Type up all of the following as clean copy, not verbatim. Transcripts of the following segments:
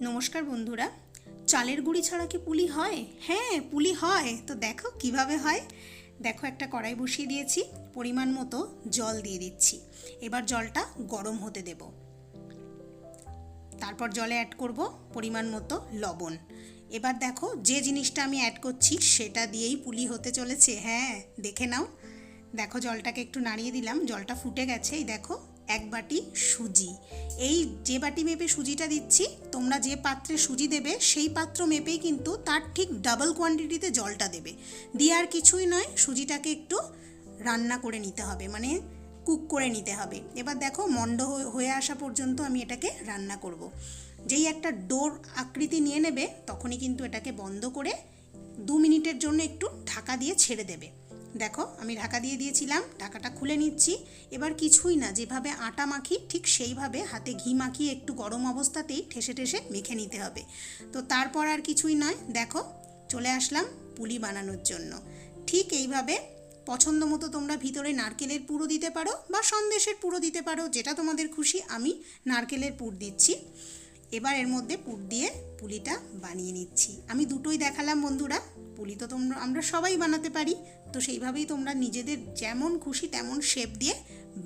নমস্কার বন্ধুরা। চালের গুঁড়ি ছাড়া কি পুলি হয়? হ্যাঁ, পুলি হয়। তো দেখো কিভাবে হয়। দেখো, একটা কড়াই বসিয়ে দিয়েছি, পরিমাণ মতো জল দিয়ে দিচ্ছি। এবার জলটা গরম হতে দেব। তারপর জলে অ্যাড করব পরিমাণ মতো লবণ। এবার দেখো, যে জিনিসটা আমি অ্যাড করছি সেটা দিয়েই পুলি হতে চলেছে। হ্যাঁ, দেখে নাও। দেখো, জলটাকে একটু নাড়িয়ে দিলাম, জলটা ফুটে গেছে। এই দেখো, এক বাটি সুজি। এই যে বাটি মেপে সুজিটা দিচ্ছি, তোমরা যে পাত্রে সুজি দেবে সেই পাত্র মেপেই কিন্তু তার ঠিক ডাবল কোয়ান্টিটিতে জলটা দেবে। দিয়ে আর কিছুই নয়, সুজিটাকে একটু রান্না করে নিতে হবে, মানে কুক করে নিতে হবে। এবার দেখো, মন্ড হয়ে আসা পর্যন্ত আমি এটাকে রান্না করব। যেই একটা ডোর আকৃতি নিয়ে নেবে, তখনই কিন্তু এটাকে বন্ধ করে 2 মিনিটের জন্য একটু ঢাকা দিয়ে ছেড়ে দেবে। দেখো, আমি ঢাকা দিয়ে দিয়েছিলাম, ঢাকাটা খুলে নিচ্ছি। এবার কিছুই না, যেভাবে আটা মাখি ঠিক সেইভাবে হাতে ঘি মাখিয়ে একটু গরম অবস্থাতেই ঠেসে ঠেসে মেখে নিতে হবে। তো তারপর আর কিছুই নয়, দেখো চলে আসলাম পুলি বানানোর জন্য। ঠিক এইভাবে পছন্দ মতো তোমরা ভিতরে নারকেলের পুরো দিতে পারো বা সন্দেশের পুরো দিতে পারো, যেটা তোমাদের খুশি। আমি নারকেলের পুর দিচ্ছি। এবার এর মধ্যে পুর দিয়ে পুলিটা বানিয়ে নিচ্ছি। আমি দুটোই দেখালাম বন্ধুরা। পুলি তো আমরা সবাই বানাতে পারি, তো সেইভাবেই তোমরা নিজেদের যেমন খুশি তেমন শেপ দিয়ে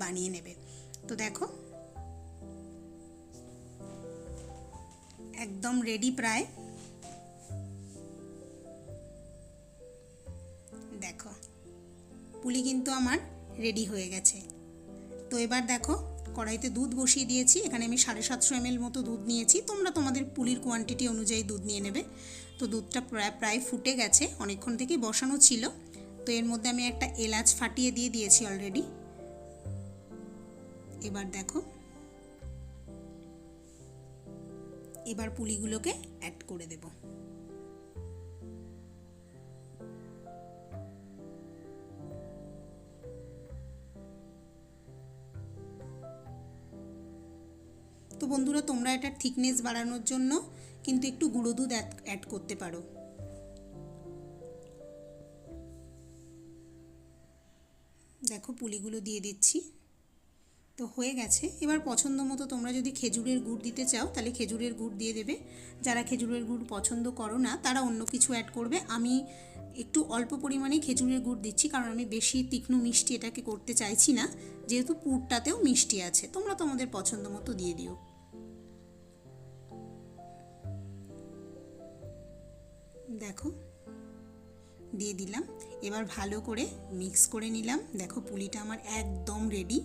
বানিয়ে নেবে। তো দেখো, একদম রেডি প্রায়। দেখো, পুলি কিন্তু আমার রেডি হয়ে গেছে। তো এবার দেখো, কড়াইতে দুধ বসিয়ে দিয়েছি। এখানে আমি 750 ml মতো দুধ নিয়েছি। তোমরা তোমাদের পুলির কোয়ান্টিটি অনুযায়ী দুধ নিয়ে নেবে। তো দুধটা প্রায় ফুটে গেছে, অনেকক্ষণ থেকেই বসানো ছিল। তো এর মধ্যে আমি একটা এলাচ ফাটিয়ে দিয়ে দিয়েছি অলরেডি। এবার দেখো, এবার পুলিগুলোকে অ্যাড করে দেব। তো বন্ধুরা, তোমরা এটার থিকনেস বাড়ানোর জন্য কিন্তু একটু গুঁড়ো দুধ অ্যাড করতে পারো। দেখো, পুলিগুলো দিয়ে দিচ্ছি। তো হয়ে গেছে। এবার পছন্দ মতো তোমরা যদি খেজুরের গুড় দিতে চাও তাহলে খেজুরের গুড় দিয়ে দেবে। যারা খেজুরের গুড় পছন্দ করো না তারা অন্য কিছু অ্যাড করবে। আমি একটু অল্প পরিমাণেই খেজুরের গুড় দিচ্ছি, কারণ আমি বেশি তীক্ষ্ণ মিষ্টি এটাকে করতে চাইছি না, যেহেতু পুরটাতেও মিষ্টি আছে। তোমরা তোমাদের পছন্দ মতো দিয়ে দিও। দেখো, দিয়ে দিলাম। এবার ভালো করে মিক্স করে নিলাম। দেখো, পুলিটা আমার একদম রেডি।